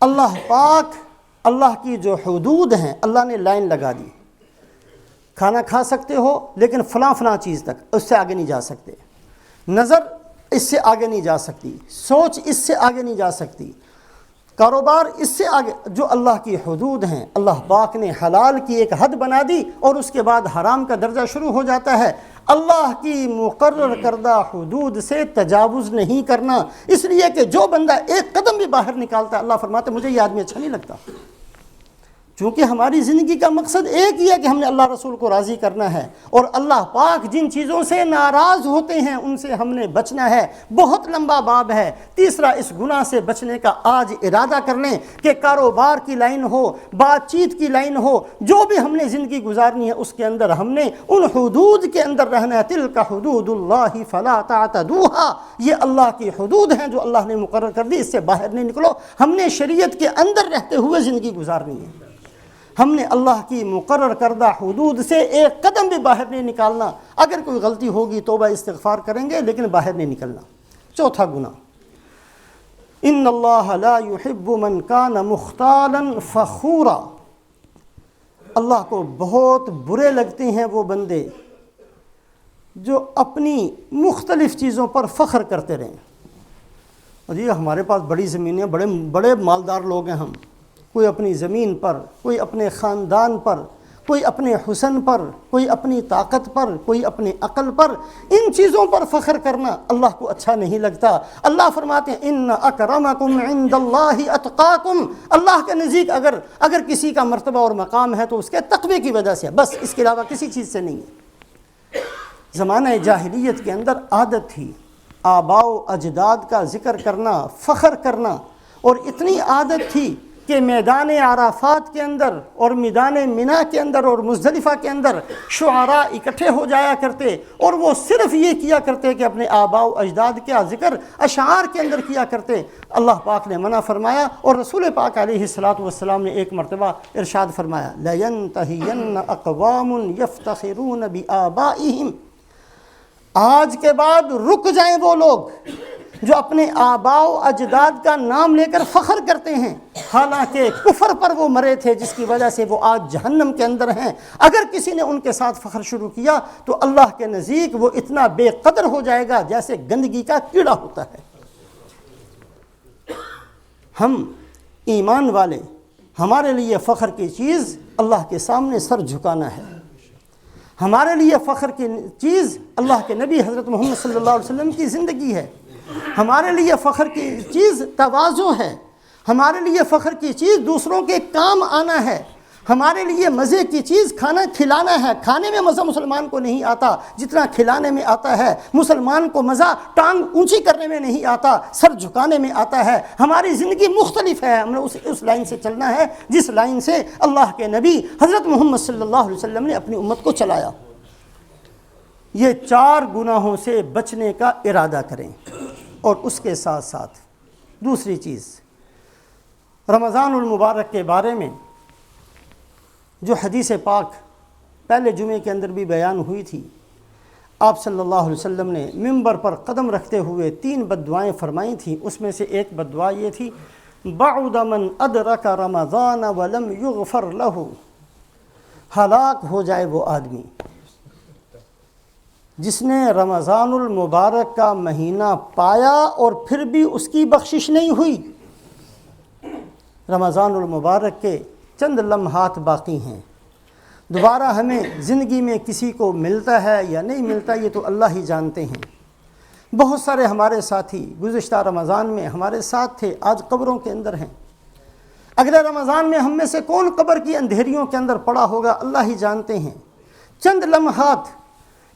Speaker 1: اللہ پاک، اللہ کی جو حدود ہیں، اللہ نے لائن لگا دی، کھانا کھا سکتے ہو لیکن فلاں فلاں چیز تک، اس سے آگے نہیں جا سکتے، نظر اس سے آگے نہیں جا سکتی، سوچ اس سے آگے نہیں جا سکتی، کاروبار اس سے آگے۔ جو اللہ کی حدود ہیں، اللہ پاک نے حلال کی ایک حد بنا دی، اور اس کے بعد حرام کا درجہ شروع ہو جاتا ہے۔ اللہ کی مقرر کردہ حدود سے تجاوز نہیں کرنا، اس لیے کہ جو بندہ ایک قدم بھی باہر نکالتا ہے، اللہ فرماتے ہیں مجھے یہ آدمی اچھا نہیں لگتا۔ چونکہ ہماری زندگی کا مقصد ایک ہی ہے کہ ہم نے اللہ رسول کو راضی کرنا ہے، اور اللہ پاک جن چیزوں سے ناراض ہوتے ہیں ان سے ہم نے بچنا ہے۔ بہت لمبا باب ہے۔ تیسرا، اس گناہ سے بچنے کا آج ارادہ کر لیں کہ کاروبار کی لائن ہو، بات چیت کی لائن ہو، جو بھی ہم نے زندگی گزارنی ہے اس کے اندر ہم نے ان حدود کے اندر رہنا ہے۔ تلک حدود اللہ فلا تعتدوها، یہ اللہ کی حدود ہیں جو اللہ نے مقرر کر دی، اس سے باہر نہیں نکلو۔ ہم نے شریعت کے اندر رہتے ہوئے زندگی گزارنی ہے، ہم نے اللہ کی مقرر کردہ حدود سے ایک قدم بھی باہر نہیں نکالنا۔ اگر کوئی غلطی ہوگی توبہ استغفار کریں گے، لیکن باہر نہیں نکلنا۔ چوتھا گناہ، ان اللہ لا يحب من کان مختالا فخورا۔ اللہ کو بہت برے لگتے ہیں وہ بندے جو اپنی مختلف چیزوں پر فخر کرتے رہیں۔ جی ہمارے پاس بڑی زمینیں، بڑے مالدار لوگ ہیں ہم، کوئی اپنی زمین پر، کوئی اپنے خاندان پر، کوئی اپنے حسن پر، کوئی اپنی طاقت پر، کوئی اپنی عقل پر، ان چیزوں پر فخر کرنا اللہ کو اچھا نہیں لگتا۔ اللہ فرماتے ہیں ان اکرمکم عند اللہ اتقاکم۔ اللہ کے نزدیک اگر کسی کا مرتبہ اور مقام ہے تو اس کے تقوی کی وجہ سے، بس اس کے علاوہ کسی چیز سے نہیں ہے۔ زمانہ جاہلیت کے اندر عادت تھی آباء و اجداد کا ذکر کرنا، فخر کرنا، اور اتنی عادت تھی کہ میدان عرفات کے اندر اور میدان منا کے اندر اور مزدلفہ کے اندر شعراء اکٹھے ہو جایا کرتے، اور وہ صرف یہ کیا کرتے کہ اپنے آباء و اجداد کا ذکر اشعار کے اندر کیا کرتے۔ اللہ پاک نے منع فرمایا، اور رسول پاک علیہ الصلاۃ والسلام نے ایک مرتبہ ارشاد فرمایا، لَيَنْتَهِيَنَّ أَقْوَامٌ يَفْتَخِرُونَ بِآبَائِهِمْ۔ آج کے بعد رک جائیں وہ لوگ جو اپنے آباء و اجداد کا نام لے کر فخر کرتے ہیں، حالانکہ کفر پر وہ مرے تھے جس کی وجہ سے وہ آج جہنم کے اندر ہیں۔ اگر کسی نے ان کے ساتھ فخر شروع کیا تو اللہ کے نزدیک وہ اتنا بے قدر ہو جائے گا جیسے گندگی کا کیڑا ہوتا ہے۔ ہم ایمان والے، ہمارے لیے فخر کی چیز اللہ کے سامنے سر جھکانا ہے۔ ہمارے لیے فخر کی چیز اللہ کے نبی حضرت محمد صلی اللہ علیہ وسلم کی زندگی ہے۔ ہمارے لیے فخر کی چیز تواضع ہے۔ ہمارے لیے فخر کی چیز دوسروں کے کام آنا ہے۔ ہمارے لیے مزے کی چیز کھانا کھلانا ہے۔ کھانے میں مزہ مسلمان کو نہیں آتا جتنا کھلانے میں آتا ہے۔ مسلمان کو مزہ ٹانگ اونچی کرنے میں نہیں آتا، سر جھکانے میں آتا ہے۔ ہماری زندگی مختلف ہے، ہم نے اس لائن سے چلنا ہے جس لائن سے اللہ کے نبی حضرت محمد صلی اللہ علیہ وسلم نے اپنی امت کو چلایا۔ یہ 4 گناہوں سے بچنے کا ارادہ کریں، اور اس کے ساتھ ساتھ دوسری چیز، رمضان المبارک کے بارے میں جو حدیث پاک پہلے جمعے کے اندر بھی بیان ہوئی تھی، آپ صلی اللہ علیہ وسلم نے منبر پر قدم رکھتے ہوئے 3 بددعائیں فرمائی تھیں۔ اس میں سے ایک بددعا یہ تھی، بعد من ادرک رمضان ولم یغفر لہ، ہلاک ہو جائے وہ آدمی جس نے رمضان المبارک کا مہینہ پایا اور پھر بھی اس کی بخشش نہیں ہوئی۔ رمضان المبارک کے چند لمحات باقی ہیں، دوبارہ ہمیں زندگی میں کسی کو ملتا ہے یا نہیں ملتا یہ تو اللہ ہی جانتے ہیں۔ بہت سارے ہمارے ساتھی گزشتہ رمضان میں ہمارے ساتھ تھے، آج قبروں کے اندر ہیں۔ اگلے رمضان میں ہم میں سے کون قبر کی اندھیریوں کے اندر پڑا ہوگا اللہ ہی جانتے ہیں۔ چند لمحات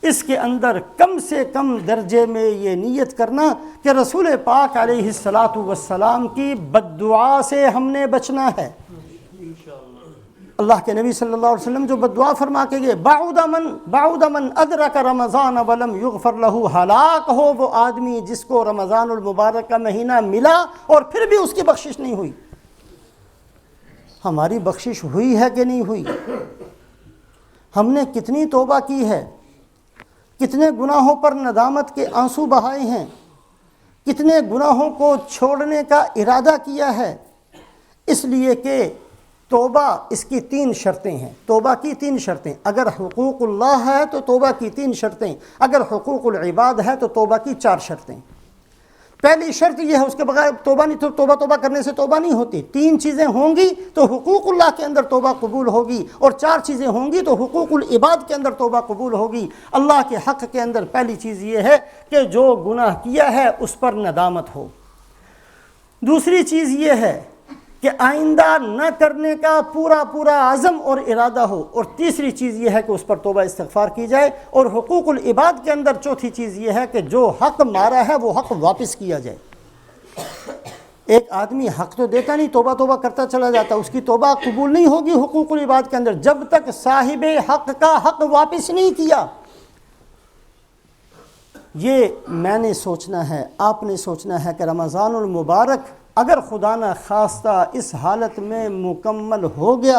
Speaker 1: اس کے اندر کم سے کم درجے میں یہ نیت کرنا کہ رسول پاک علیہ الصلاۃ والسلام کی بددعا سے ہم نے بچنا ہے۔ اللہ کے نبی صلی اللہ علیہ وسلم جو بددعا فرما کے گئے، بعد من ادرک رمضان ولم یغفر لہ، ہلاک ہو وہ آدمی جس کو رمضان المبارک کا مہینہ ملا اور پھر بھی اس کی بخشش نہیں ہوئی۔ ہماری بخشش ہوئی ہے کہ نہیں ہوئی؟ ہم نے کتنی توبہ کی ہے، کتنے گناہوں پر ندامت کے آنسو بہائے ہیں، کتنے گناہوں کو چھوڑنے کا ارادہ کیا ہے، اس لیے کہ توبہ اس کی 3 شرطیں ہیں۔ توبہ کی 3 شرطیں، اگر حقوق اللہ ہے تو توبہ کی 3 شرطیں، اگر حقوق العباد ہے تو توبہ کی 4 شرطیں۔ پہلی شرط یہ ہے، اس کے بغیر توبہ نہیں، توبہ کرنے سے توبہ نہیں ہوتی۔ 3 چیزیں ہوں گی تو حقوق اللہ کے اندر توبہ قبول ہوگی، اور 4 چیزیں ہوں گی تو حقوق العباد کے اندر توبہ قبول ہوگی۔ اللہ کے حق کے اندر پہلی چیز یہ ہے کہ جو گناہ کیا ہے اس پر ندامت ہو۔ دوسری چیز یہ ہے کہ آئندہ نہ کرنے کا پورا عزم اور ارادہ ہو، اور تیسری چیز یہ ہے کہ اس پر توبہ استغفار کی جائے، اور حقوق العباد کے اندر چوتھی چیز یہ ہے کہ جو حق مارا ہے وہ حق واپس کیا جائے۔ ایک آدمی حق تو دیتا نہیں، توبہ کرتا چلا جاتا، اس کی توبہ قبول نہیں ہوگی حقوق العباد کے اندر جب تک صاحب حق کا حق واپس نہیں کیا۔ یہ میں نے سوچنا ہے، آپ نے سوچنا ہے کہ رمضان المبارک اگر خدا نہ خواستہ اس حالت میں مکمل ہو گیا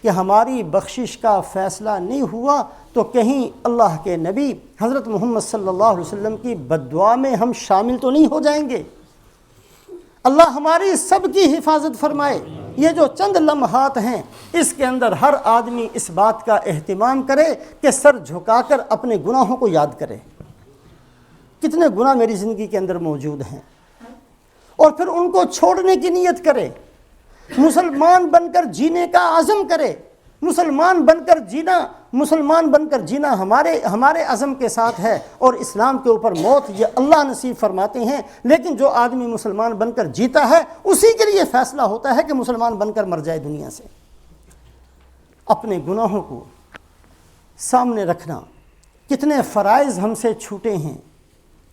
Speaker 1: کہ ہماری بخشش کا فیصلہ نہیں ہوا تو کہیں اللہ کے نبی حضرت محمد صلی اللہ علیہ وسلم کی بددعا میں ہم شامل تو نہیں ہو جائیں گے؟ اللہ ہماری سب کی حفاظت فرمائے۔ یہ جو چند لمحات ہیں اس کے اندر ہر آدمی اس بات کا اہتمام کرے کہ سر جھکا کر اپنے گناہوں کو یاد کرے، کتنے گناہ میری زندگی کے اندر موجود ہیں، اور پھر ان کو چھوڑنے کی نیت کرے، مسلمان بن کر جینے کا عزم کرے۔ مسلمان بن کر جینا ہمارے عزم کے ساتھ ہے، اور اسلام کے اوپر موت یہ اللہ نصیب فرماتے ہیں، لیکن جو آدمی مسلمان بن کر جیتا ہے اسی کے لیے فیصلہ ہوتا ہے کہ مسلمان بن کر مر جائے دنیا سے۔ اپنے گناہوں کو سامنے رکھنا، کتنے فرائض ہم سے چھوٹے ہیں،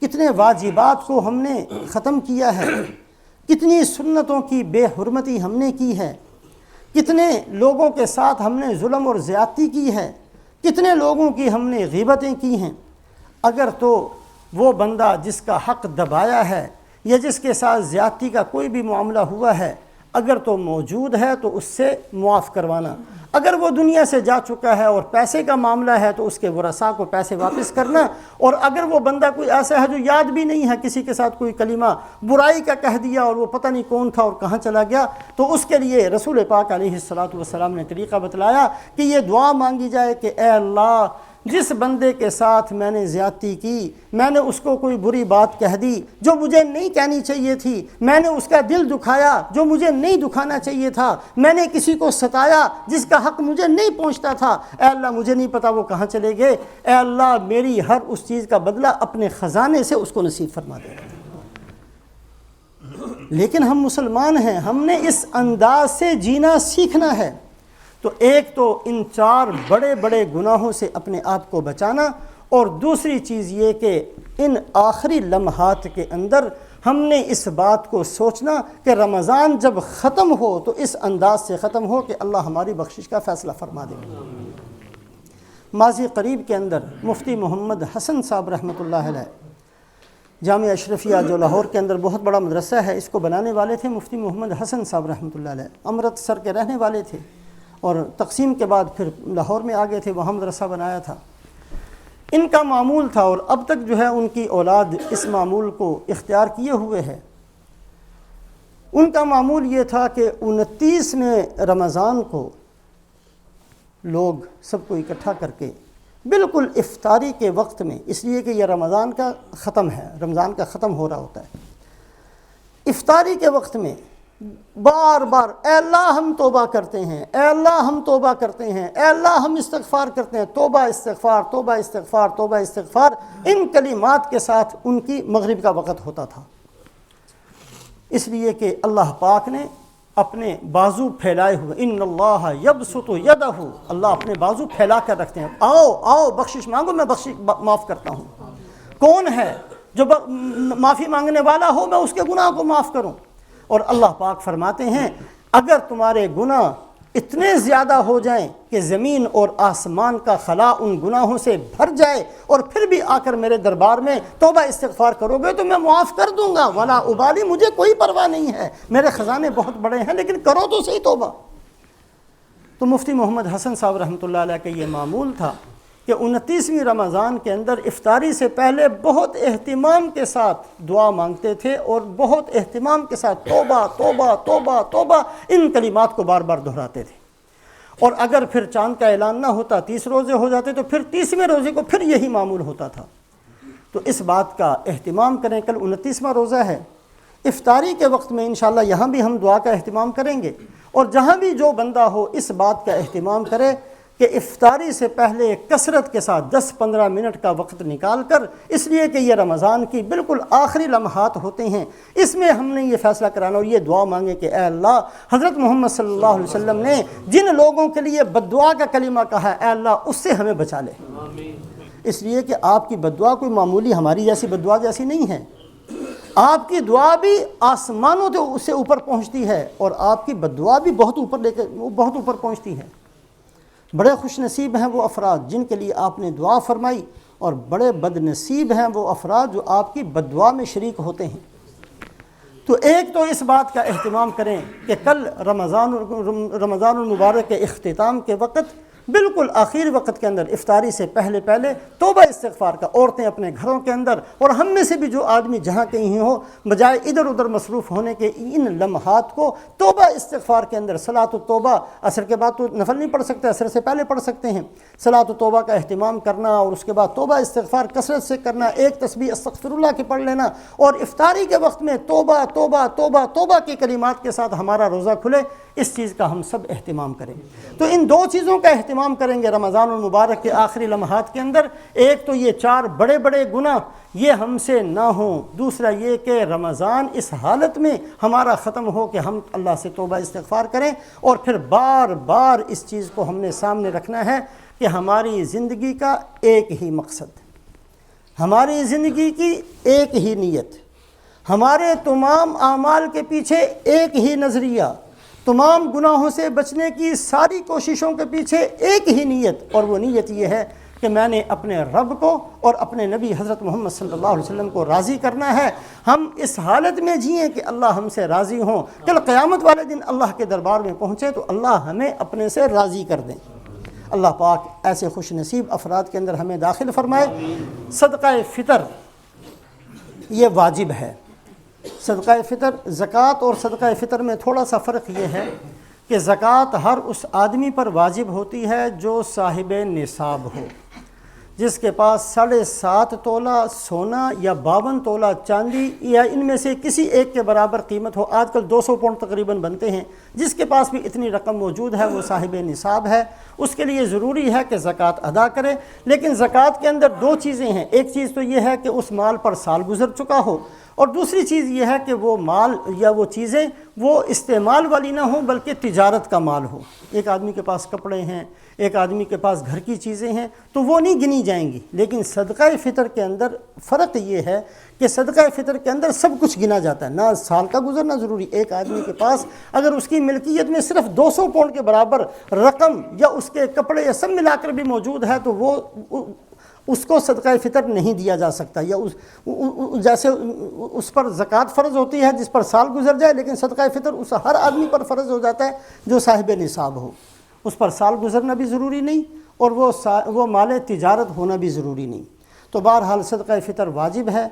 Speaker 1: کتنے واجبات کو ہم نے ختم کیا ہے، کتنی سنتوں کی بے حرمتی ہم نے کی ہے، کتنے لوگوں کے ساتھ ہم نے ظلم اور زیادتی کی ہے، کتنے لوگوں کی ہم نے غیبتیں کی ہیں۔ اگر تو وہ بندہ جس کا حق دبایا ہے یا جس کے ساتھ زیادتی کا کوئی بھی معاملہ ہوا ہے، اگر تو موجود ہے تو اس سے معاف کروانا، اگر وہ دنیا سے جا چکا ہے اور پیسے کا معاملہ ہے تو اس کے ورثاء کو پیسے واپس کرنا، اور اگر وہ بندہ کوئی ایسا ہے جو یاد بھی نہیں ہے، کسی کے ساتھ کوئی کلمہ برائی کا کہہ دیا اور وہ پتہ نہیں کون تھا اور کہاں چلا گیا، تو اس کے لیے رسول پاک علیہ السلام نے طریقہ بتلایا کہ یہ دعا مانگی جائے کہ اے اللہ، جس بندے کے ساتھ میں نے زیادتی کی، میں نے اس کو کوئی بری بات کہہ دی جو مجھے نہیں کہنی چاہیے تھی، میں نے اس کا دل دکھایا جو مجھے نہیں دکھانا چاہیے تھا، میں نے کسی کو ستایا جس کا حق مجھے نہیں پہنچتا تھا، اے اللہ مجھے نہیں پتا وہ کہاں چلے گئے، اے اللہ میری ہر اس چیز کا بدلہ اپنے خزانے سے اس کو نصیب فرما دے۔ لیکن ہم مسلمان ہیں، ہم نے اس انداز سے جینا سیکھنا ہے۔ تو ایک تو ان 4 بڑے بڑے گناہوں سے اپنے آپ کو بچانا، اور دوسری چیز یہ کہ ان آخری لمحات کے اندر ہم نے اس بات کو سوچنا کہ رمضان جب ختم ہو تو اس انداز سے ختم ہو کہ اللہ ہماری بخشش کا فیصلہ فرما دے۔ ماضی قریب کے اندر مفتی محمد حسن صاحب رحمۃ اللہ علیہ، جامعہ اشرفیہ جو لاہور کے اندر بہت بڑا مدرسہ ہے، اس کو بنانے والے تھے مفتی محمد حسن صاحب رحمۃ اللہ علیہ، امرتسر کے رہنے والے تھے، اور تقسیم کے بعد پھر لاہور میں آ گئے تھے، وہاں مدرسہ بنایا تھا۔ ان کا معمول تھا، اور اب تک جو ہے ان کی اولاد اس معمول کو اختیار کیے ہوئے ہے۔ ان کا معمول یہ تھا کہ 29ویں رمضان کو لوگ سب کو اکٹھا کر کے بالکل افطاری کے وقت میں، اس لیے کہ یہ رمضان کا ختم ہے، رمضان کا ختم ہو رہا ہوتا ہے، افطاری کے وقت میں بار بار اے اللہ ہم توبہ کرتے ہیں، اے اللہ ہم توبہ کرتے ہیں، اے اللہ ہم استغفار کرتے ہیں، توبہ استغفار توبہ استغفار توبہ استغفار، ان کلمات کے ساتھ ان کی مغرب کا وقت ہوتا تھا۔ اس لیے کہ اللہ پاک نے اپنے بازو پھیلائے ہوئے، ان اللہ یبسط یدہ، اللہ اپنے بازو پھیلا کر رکھتے ہیں، آؤ آؤ بخشش مانگو، میں معاف کرتا ہوں۔ کون ہے جو معافی مانگنے والا ہو میں اس کے گناہ کو معاف کروں؟ اور اللہ پاک فرماتے ہیں اگر تمہارے گناہ اتنے زیادہ ہو جائیں کہ زمین اور آسمان کا خلا ان گناہوں سے بھر جائے، اور پھر بھی آ کر میرے دربار میں توبہ استغفار کرو گے تو میں معاف کر دوں گا، ولا ابالی، مجھے کوئی پرواہ نہیں ہے، میرے خزانے بہت بڑے ہیں، لیکن کرو تو صحیح توبہ۔ تو مفتی محمد حسن صاحب رحمۃ اللہ علیہ کا یہ معمول تھا کہ 29ویں رمضان کے اندر افطاری سے پہلے بہت اہتمام کے ساتھ دعا مانگتے تھے، اور بہت اہتمام کے ساتھ توبہ توبہ توبہ توبہ ان کلمات کو بار بار دہراتے تھے۔ اور اگر پھر چاند کا اعلان نہ ہوتا، 30 روزے ہو جاتے، تو پھر 30ویں روزے کو پھر یہی معمول ہوتا تھا۔ تو اس بات کا اہتمام کریں، کل 29واں روزہ ہے، افطاری کے وقت میں انشاءاللہ یہاں بھی ہم دعا کا اہتمام کریں گے، اور جہاں بھی جو بندہ ہو اس بات کا اہتمام کرے کہ افطاری سے پہلے کثرت کے ساتھ 10-15 منٹ کا وقت نکال کر، اس لیے کہ یہ رمضان کی بالکل آخری لمحات ہوتے ہیں، اس میں ہم نے یہ فیصلہ کرانا اور یہ دعا مانگے کہ اے اللہ، حضرت محمد صلی اللہ علیہ وسلم نے جن لوگوں کے لیے بد دعا کا کلمہ کہا ہے، اے اللہ اس سے ہمیں بچا لے، اس لیے کہ آپ کی بد دعا کوئی معمولی ہماری جیسی بد دعا جیسی نہیں ہے، آپ کی دعا بھی آسمانوں سے اوپر پہنچتی ہے، اور آپ کی بد دعا بھی بہت اوپر پہنچتی ہے۔ بڑے خوش نصیب ہیں وہ افراد جن کے لیے آپ نے دعا فرمائی، اور بڑے بد نصیب ہیں وہ افراد جو آپ کی بد دعا میں شریک ہوتے ہیں۔ تو ایک تو اس بات کا اہتمام کریں کہ کل رمضان المبارک کے اختتام کے وقت، بالکل آخری وقت کے اندر، افطاری سے پہلے توبہ استغفار کا، عورتیں اپنے گھروں کے اندر، اور ہم میں سے بھی جو آدمی جہاں کہیں ہو، بجائے ادھر ادھر مصروف ہونے کے ان لمحات کو توبہ استغفار کے اندر، صلاۃ التوبہ، عصر کے بعد تو نفل نہیں پڑھ سکتے، عصر سے پہلے پڑھ سکتے ہیں، صلاۃ التوبہ کا اہتمام کرنا، اور اس کے بعد توبہ استغفار کثرت سے کرنا، ایک تسبیح استغفر اللہ کی پڑھ لینا، اور افطاری کے وقت میں توبہ توبہ توبہ توبہ کے کلمات کے ساتھ ہمارا روزہ کھلے، اس چیز کا ہم سب اہتمام کریں۔ تو ان 2 چیزوں کا اہتمام کریں گے رمضان المبارک کے آخری لمحات کے اندر، ایک تو یہ 4 بڑے بڑے گناہ یہ ہم سے نہ ہوں، دوسرا یہ کہ رمضان اس حالت میں ہمارا ختم ہو کہ ہم اللہ سے توبہ استغفار کریں، اور پھر بار بار اس چیز کو ہم نے سامنے رکھنا ہے کہ ہماری زندگی کا ایک ہی مقصد، ہماری زندگی کی ایک ہی نیت، ہمارے تمام اعمال کے پیچھے ایک ہی نظریہ، تمام گناہوں سے بچنے کی ساری کوششوں کے پیچھے ایک ہی نیت، اور وہ نیت یہ ہے کہ میں نے اپنے رب کو اور اپنے نبی حضرت محمد صلی اللہ علیہ وسلم کو راضی کرنا ہے۔ ہم اس حالت میں جئیں کہ اللہ ہم سے راضی ہوں، کل قیامت والے دن اللہ کے دربار میں پہنچے تو اللہ ہمیں اپنے سے راضی کر دیں۔ اللہ پاک ایسے خوش نصیب افراد کے اندر ہمیں داخل فرمائے۔ صدقہ فطر یہ واجب ہے۔ صدقہ فطر، زکوٰۃ اور صدقہ فطر میں تھوڑا سا فرق یہ ہے کہ زکوٰۃ ہر اس آدمی پر واجب ہوتی ہے جو صاحب نصاب ہو، جس کے پاس 7.5 تولہ سونا یا 52 تولہ چاندی یا ان میں سے کسی ایک کے برابر قیمت ہو۔ آج کل 200 پاؤنڈ تقریباً بنتے ہیں، جس کے پاس بھی اتنی رقم موجود ہے وہ صاحب نصاب ہے، اس کے لیے ضروری ہے کہ زکوٰۃ ادا کرے۔ لیکن زکوٰۃ کے اندر 2 چیزیں ہیں، ایک چیز تو یہ ہے کہ اس مال پر سال گزر چکا ہو، اور دوسری چیز یہ ہے کہ وہ مال یا وہ چیزیں وہ استعمال والی نہ ہوں بلکہ تجارت کا مال ہو۔ ایک آدمی کے پاس کپڑے ہیں، ایک آدمی کے پاس گھر کی چیزیں ہیں تو وہ نہیں گنی جائیں گی۔ لیکن صدقہ فطر کے اندر فرق یہ ہے کہ صدقہ فطر کے اندر سب کچھ گنا جاتا ہے، نہ سال کا گزرنا ضروری۔ ایک آدمی کے پاس اگر اس کی ملکیت میں صرف 200 پاؤنڈ کے برابر رقم یا اس کے کپڑے یا سب ملا کر بھی موجود ہے تو وہ اس کو صدقہ فطر نہیں دیا جا سکتا، یا جیسے اس پر زکوٰۃ فرض ہوتی ہے جس پر سال گزر جائے، لیکن صدقہ فطر اس ہر آدمی پر فرض ہو جاتا ہے جو صاحب نصاب ہو، اس پر سال گزرنا بھی ضروری نہیں اور وہ مال تجارت ہونا بھی ضروری نہیں۔ تو بہرحال صدقہ فطر واجب ہے،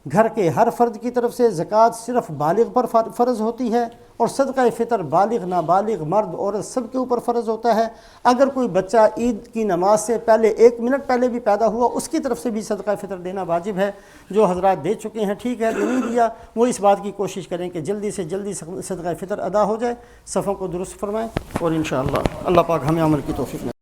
Speaker 1: گھر کے ہر فرد کی طرف سے زکوٰۃ صرف بالغ پر فرض ہوتی ہے، اور صدقہ فطر بالغ نابالغ مرد عورت سب کے اوپر فرض ہوتا ہے۔ اگر کوئی بچہ عید کی نماز سے پہلے 1 منٹ پہلے بھی پیدا ہوا اس کی طرف سے بھی صدقہ فطر دینا واجب ہے۔ جو حضرات دے چکے ہیں ٹھیک ہے، جو نہیں دیا وہ اس بات کی کوشش کریں کہ جلدی سے جلدی صدقہ فطر ادا ہو جائے، صفوں کو درست فرمائیں، اور انشاءاللہ اللہ پاک ہمیں عمل کی توفیق دے۔